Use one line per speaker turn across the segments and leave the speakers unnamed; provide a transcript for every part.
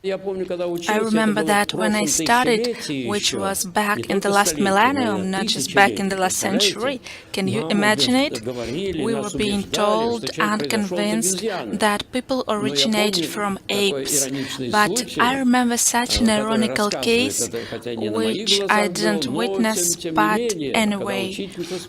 I remember that when I studied, which was back in the last millennium, not just back in the last century, can you imagine it? We were being told and convinced that people originated from apes. But I remember such an ironical case, which I didn't witness, but anyway,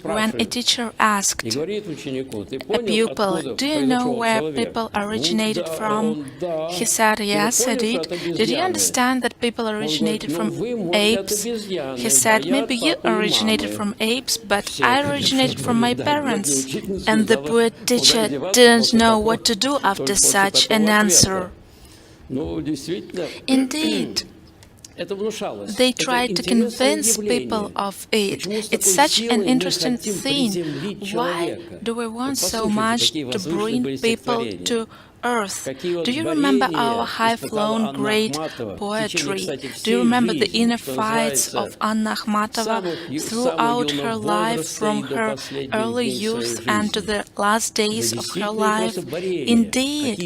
when a teacher asked a pupil, "Do you know where people originated from?" He said, "Yes, I did. Did you understand that people originated from apes?" He said, "Maybe you originated from apes, but I originated from my parents." And the poor teacher didn't know what to do after such an answer. Indeed, they tried to convince people of it. It's such an interesting thing. Why do we want so much to bring people to earth? Do you remember our high-flown great poetry? Do you remember the inner fights of Anna Akhmatova throughout her life, from her early youth and to the last days of her life? Indeed,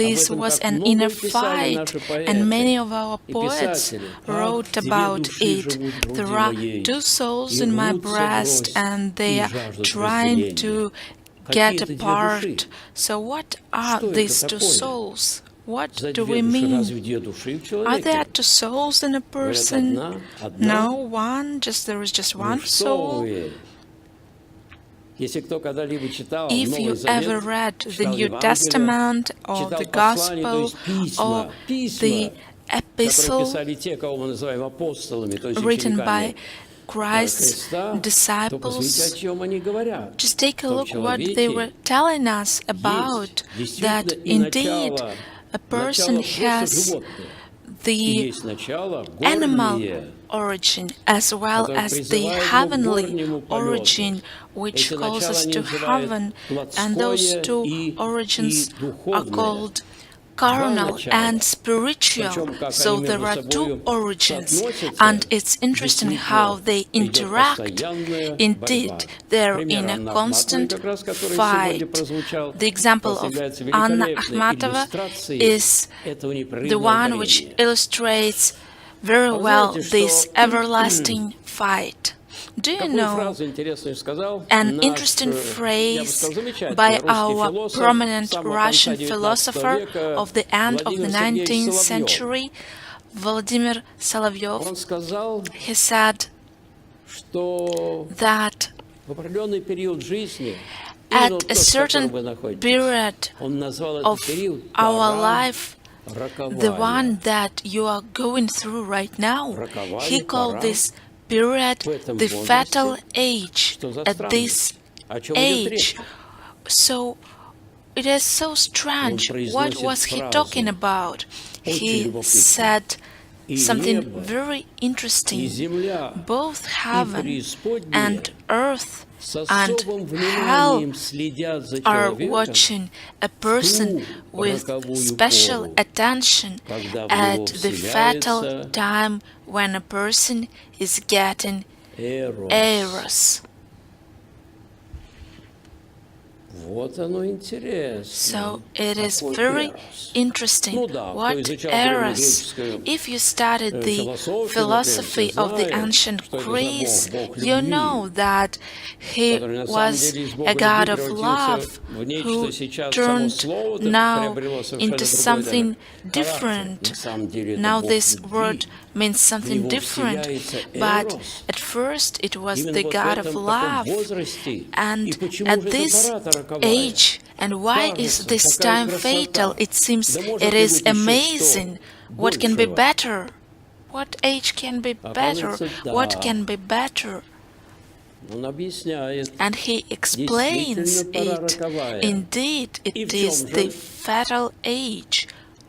this was an inner fight, and many of our poets wrote about it. There are two souls in my breast, and they are trying to get apart. So what are these two souls? What do we mean? Are there two souls in a person? No, one. There is just one soul. If you ever read the New Testament or the Gospel or the epistle written by Christ's disciples, just take a look what they were telling us about, that indeed a person has the animal origin as well as the heavenly origin, which calls us to heaven, and those two origins are called carnal and spiritual. So there are two origins, and it's interesting how they interact. Indeed, they're in a constant fight. The example of Anna Akhmatova is the one which illustrates very well this everlasting fight. Do you know an interesting phrase by our prominent Russian philosopher of the end of the 19th century, Vladimir Solovyov? He said that at a certain period of our life, the one that you are going through right now, he called this period the fatal age. At this age, so it is so strange. What was he talking about? He said something very interesting. Both heaven and earth and hell are watching a person with special attention at the fatal time when a person is getting eros. So it is very interesting. What eros? If you studied the philosophy of the ancient Greece, you know that he was a god of love who turned now into something different. Now this word means something different, but at first it was the god of love. And at this age, and why is this time fatal? It seems it is amazing. What can be better? What age can be better? What can be better? And he explains it. Indeed, it is the fatal age.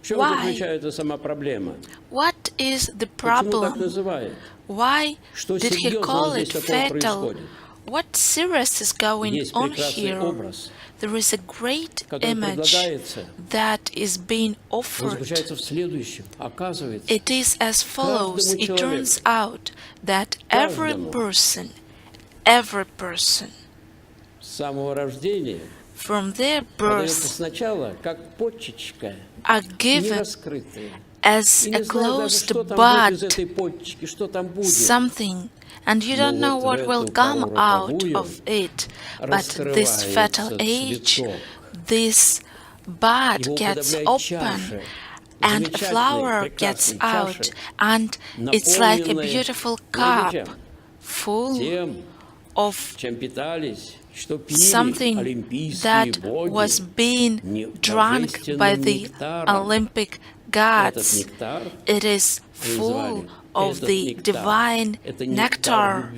Why? What is the problem? Why did he call it fatal? What serious is going on here? There is a great image that is being offered. It is as follows. It turns out that every person from their birth are given as a closed bud, something, and you don't know what will come out of it. But this fatal age, this bud gets open, and a flower gets out, and it's like a beautiful cup full of something that was being drunk by the Olympic gods. It is full of the divine nectar.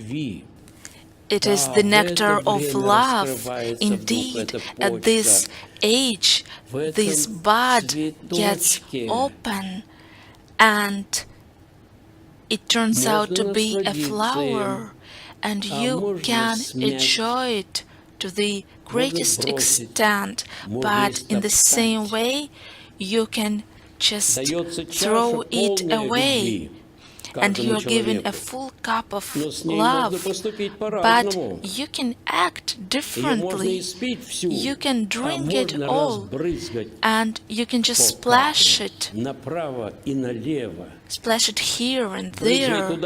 It is the nectar of love. Indeed, at this age, this bud gets open and it turns out to be a flower, and you can enjoy it to the greatest extent, but in the same way, you can just throw it away. And you are given a full cup of love, but you can act differently. You can drink it all, and you can just splash it here and there,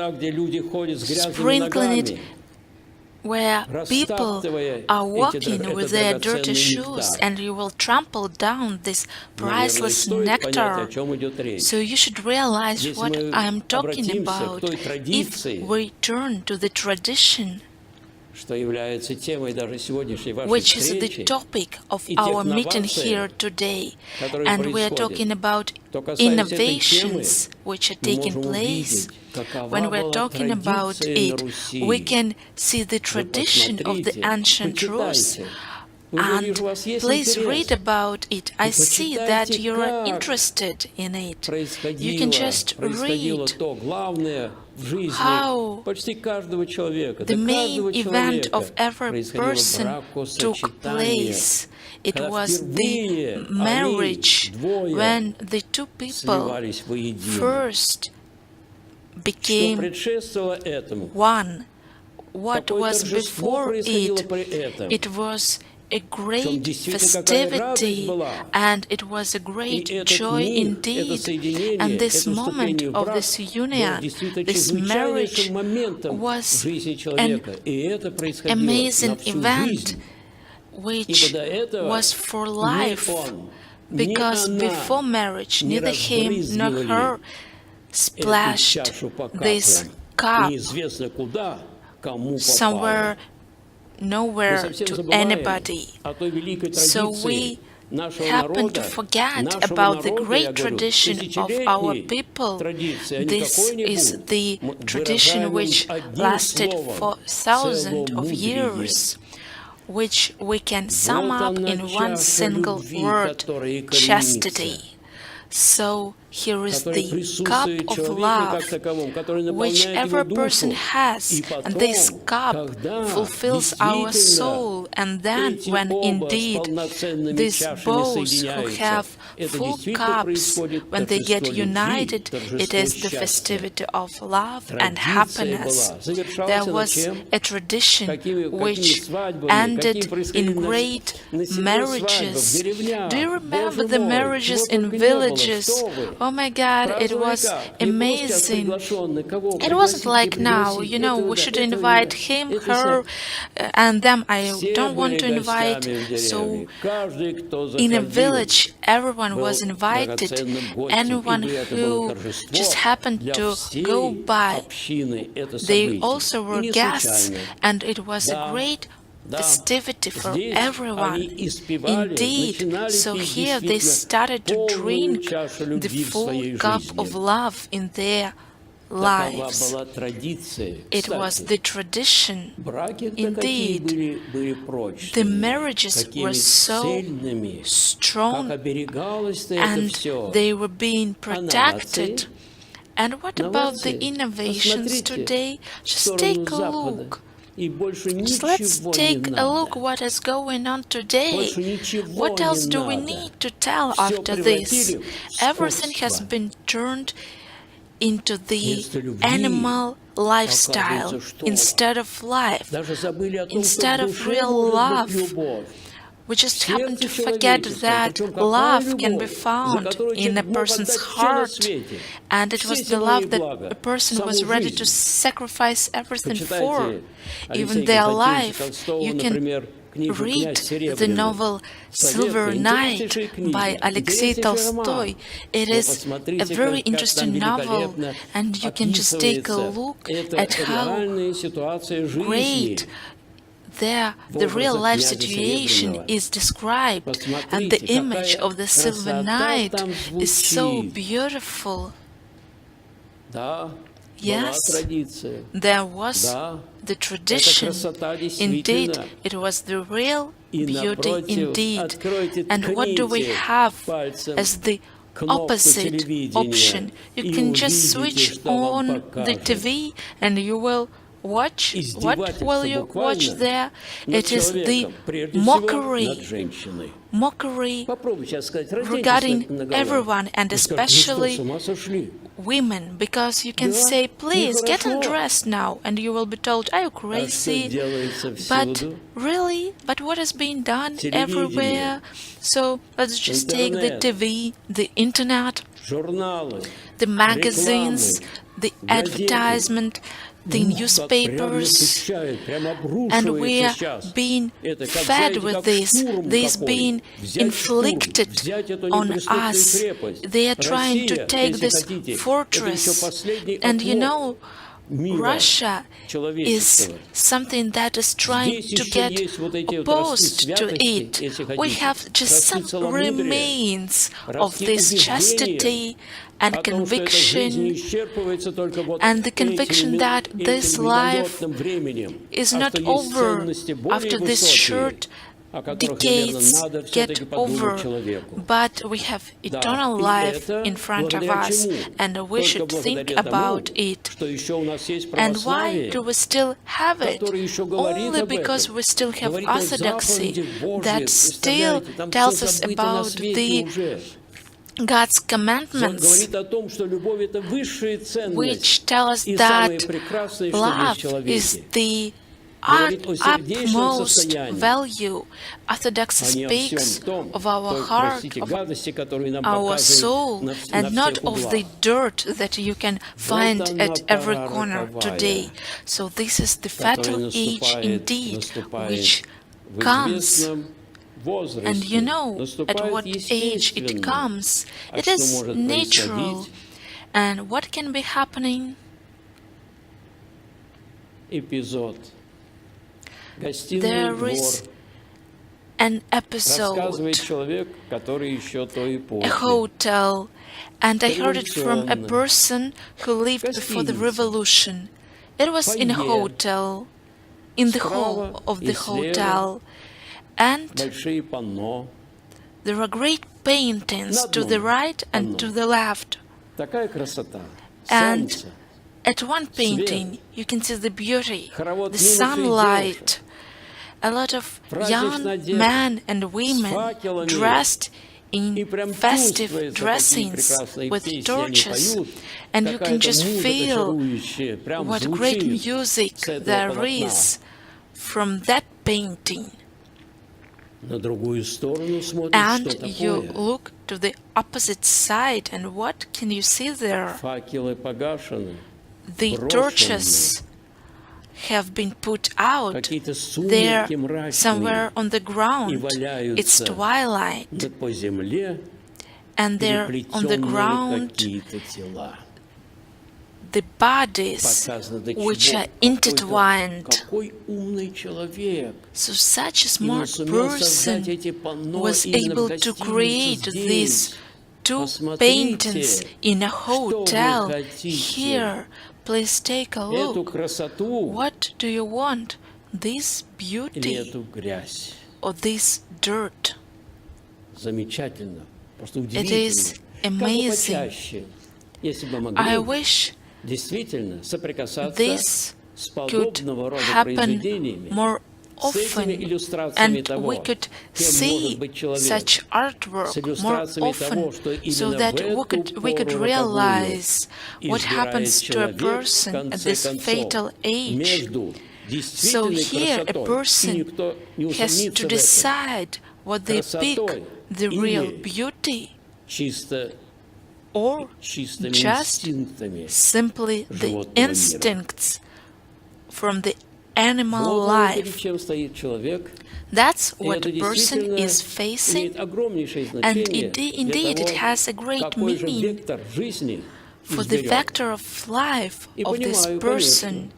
sprinkling it where people are walking with their dirty shoes, and you will trample down this priceless nectar. So you should realize what I am talking about if we turn to the tradition, which is the topic of our meeting here today. And we are talking about innovations which are taking place. When we're talking about it, we can see the tradition of the ancient Rus. And please read about it. I see that you are interested in it. You can just read how the main event of every person took place. It was the marriage when the two people first became one. What was before it? It was a great festivity, and it was a great joy indeed. And this moment of this union, this marriage, was an amazing event which was for life, because before marriage neither him nor her splashed this cup somewhere, nowhere to anybody. So we happen to forget about the great tradition of our people. This is the tradition which lasted for thousands of years, which we can sum up in one single word: chastity. So here is the cup of love which every person has, and this cup fulfills our soul. And then when indeed these bows who have full cups, when they get united, it is the festivity of love and happiness. There was a tradition which ended in great marriages. Do you remember the marriages in villages? Oh my God, it was amazing. It wasn't like now, we should invite him, her, and them I don't want to invite. So in a village, everyone was invited. Anyone who just happened to go by, they also were guests, and it was a great festivity for everyone. Indeed, so here they started to drink the full cup of love in their lives. It was the tradition. Indeed, the marriages were so strong, and they were being protected. And what about the innovations today? Just take a look. Just let's take a look what is going on today. What else do we need to tell after this? Everything has been turned into the animal lifestyle instead of life, instead of real love. We just happen to forget that love can be found in a person's heart, and it was the love that a person was ready to sacrifice everything for, even their life. You can read the novel Silver Night by Alexei Tolstoy. It is a very interesting novel, and you can just take a look at how great the real life situation is described, and the image of the Silver Night is so beautiful. Yes, there was the tradition. Indeed, it was the real beauty indeed. And what do we have as the opposite option? You can just switch on the TV and you will watch. What will you watch there? It is the mockery regarding everyone, and especially women, because you can say, please get undressed now, and you will be told, are you crazy? But really, but what is being done everywhere? So let's just take the TV, the internet, the magazines, the advertisement, the newspapers, and we are being fed with this being inflicted on us. They are trying to take this fortress, and you know, Russia is something that is trying to get opposed to it. We have just some remains of this chastity and conviction, and the conviction that this life is not over after this short decades get over, but we have eternal life in front of us, and we should think about it. And why do we still have it? Only because we still have orthodoxy that still tells us about the God's commandments, which tell us that love is the utmost value. Orthodoxy speaks of our heart, of our soul, and not of the dirt that you can find at every corner today. So this is the fatal age indeed, which comes. And you know at what age it comes. It is natural. And what can be happening? There is an episode, a hotel, and I heard it from a person who lived before the revolution. It was in a hotel, in the hall of the hotel, and there are great paintings to the right and to the left. And at one painting, you can see the beauty, the sunlight. A lot of young men and women dressed in festive dressings with torches, and you can just feel what great music there is from that painting. And you look to the opposite side, and what can you see there? The torches have been put out. They're somewhere on the ground. It's twilight. And there on the ground, the bodies which are intertwined. So such a smart person was able to create these two paintings in a hotel. Here, please take a look. What do you want? This beauty or this dirt? It is amazing. I wish this could happen more often, and we could see such artwork more often, so that we could realize what happens to a person at this fatal age. So here a person has to decide what they pick, the real beauty, or just simply the instincts from the animal life. That's what a person is facing, and indeed it has a great meaning for the vector of life of this person.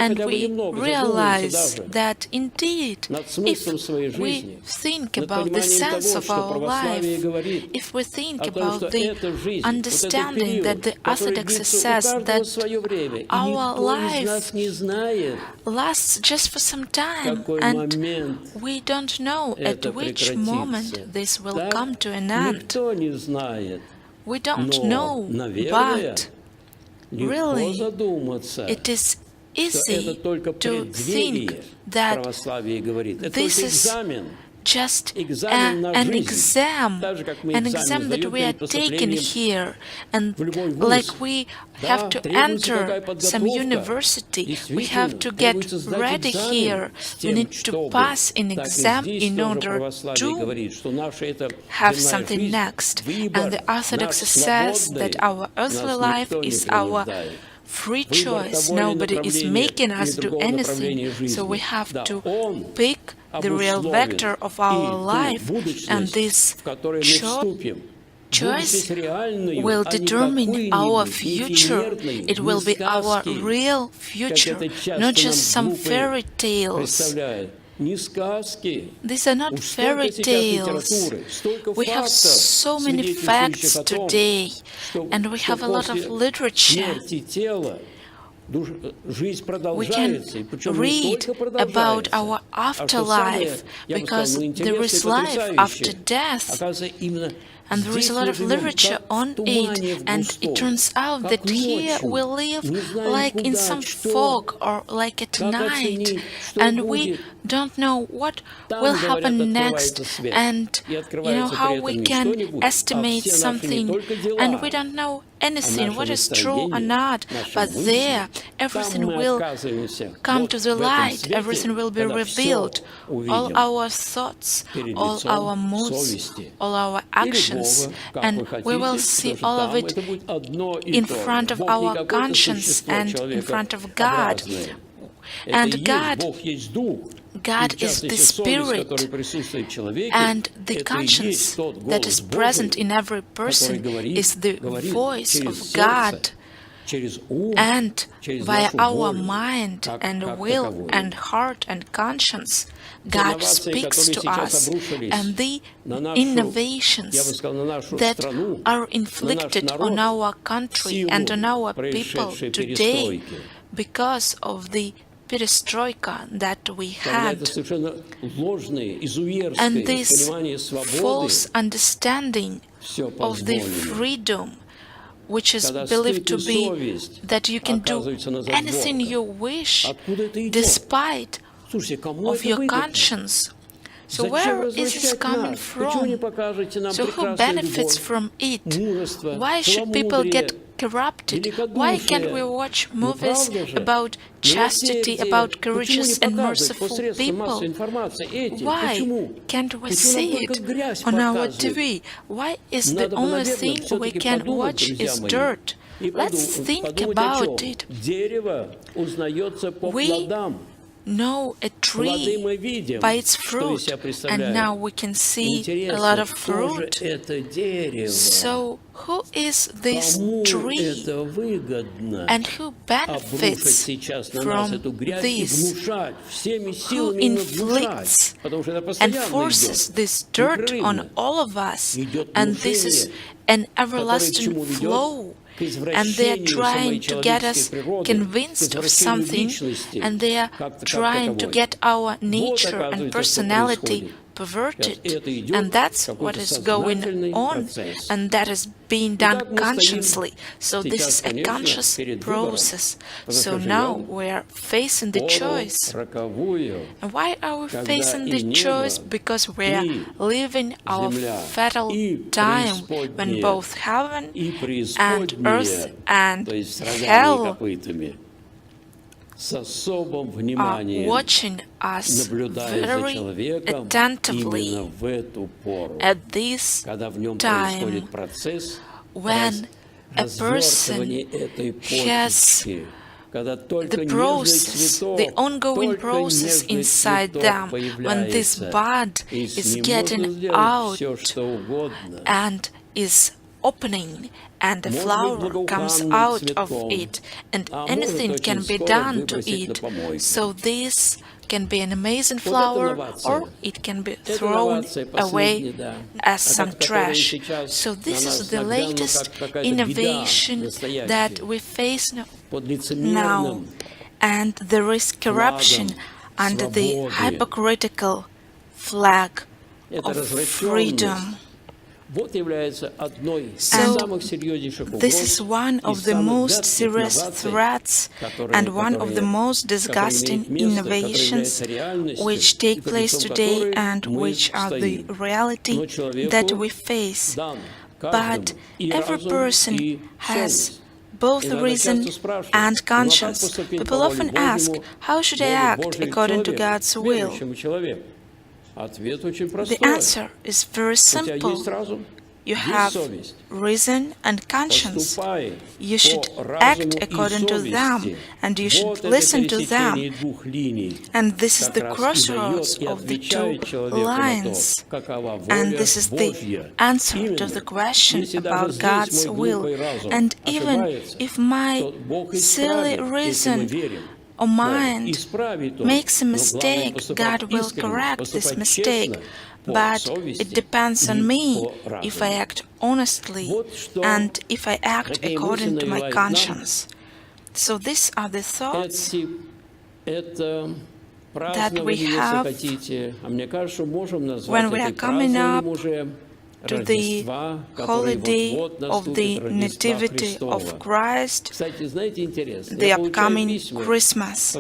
And we realize that indeed, if we think about the sense of our life, if we think about the understanding that the Orthodox says that our life lasts just for some time, and we don't know at which moment this will come to an end. We don't know, but really, it is easy to think that this is just an exam that we are taking here, and like we have to enter some university, we have to get ready here, we need to pass an exam in order to have something next. And the Orthodox says that our earthly life is our free choice. Nobody is making us do anything, so we have to pick the real vector of our life, and this choice will determine our future. It will be our real future, not just some fairy tales. These are not fairy tales. We have so many facts today, and we have a lot of literature. We can read about our afterlife, because there is life after death, and there is a lot of literature on it, and it turns out that here we live like in some fog or like at night, and we don't know what will happen next, and how we can estimate something, and we don't know anything, what is true or not, but there everything will come to the light, everything will be revealed, all our thoughts, all our moods, all our actions, and we will see all of it in front of our conscience and in front of God. And God is the Spirit, and the conscience that is present in every person is the voice of God. And via our mind and will and heart and conscience, God speaks to us, and the innovations that are inflicted on our country and on our people today because of the perestroika that we had, and this false understanding of the freedom, which is believed to be that you can do anything you wish despite of your conscience. So where is this coming from? So who benefits from it? Why should people get corrupted? Why can't we watch movies about chastity, about courageous and merciful people? Why can't we see it on our TV? Why is the only thing we can watch is dirt? Let's think about it. We know a tree by its fruit, and now we can see a lot of fruit. So who is this tree, and who benefits from this? Who inflicts and forces this dirt on all of us? And this is an everlasting flow. And they are trying to get us convinced of something, and they are trying to get our nature and personality perverted, and that's what is going on, and that is being done consciously. So this is a conscious process. So now we are facing the choice. And why are we facing the choice? Because we are living our fatal time when both heaven and earth and hell are watching us very attentively at this time when a person has the process, the ongoing process inside them, when this bud is getting out and is opening and a flower comes out of it and anything can be done to it. So this can be an amazing flower or it can be thrown away as some trash. So this is the latest innovation that we face now, and there is corruption under the hypocritical flag of freedom. So, this is one of the most serious threats and one of the most disgusting innovations which take place today and which are the reality that we face. But every person has both reason and conscience. People often ask, how should I act according to God's will? The answer is very simple. You have reason and conscience. You should act according to them, and you should listen to them. And this is the crossroads of the two lines. And this is the answer to the question about God's will. And even if my silly reason or mind makes a mistake, God will correct this mistake. But it depends on me if I act honestly and if I act according to my conscience. So these are the thoughts that we have when we are coming up to the holiday of the Nativity of Christ, the upcoming Christmas.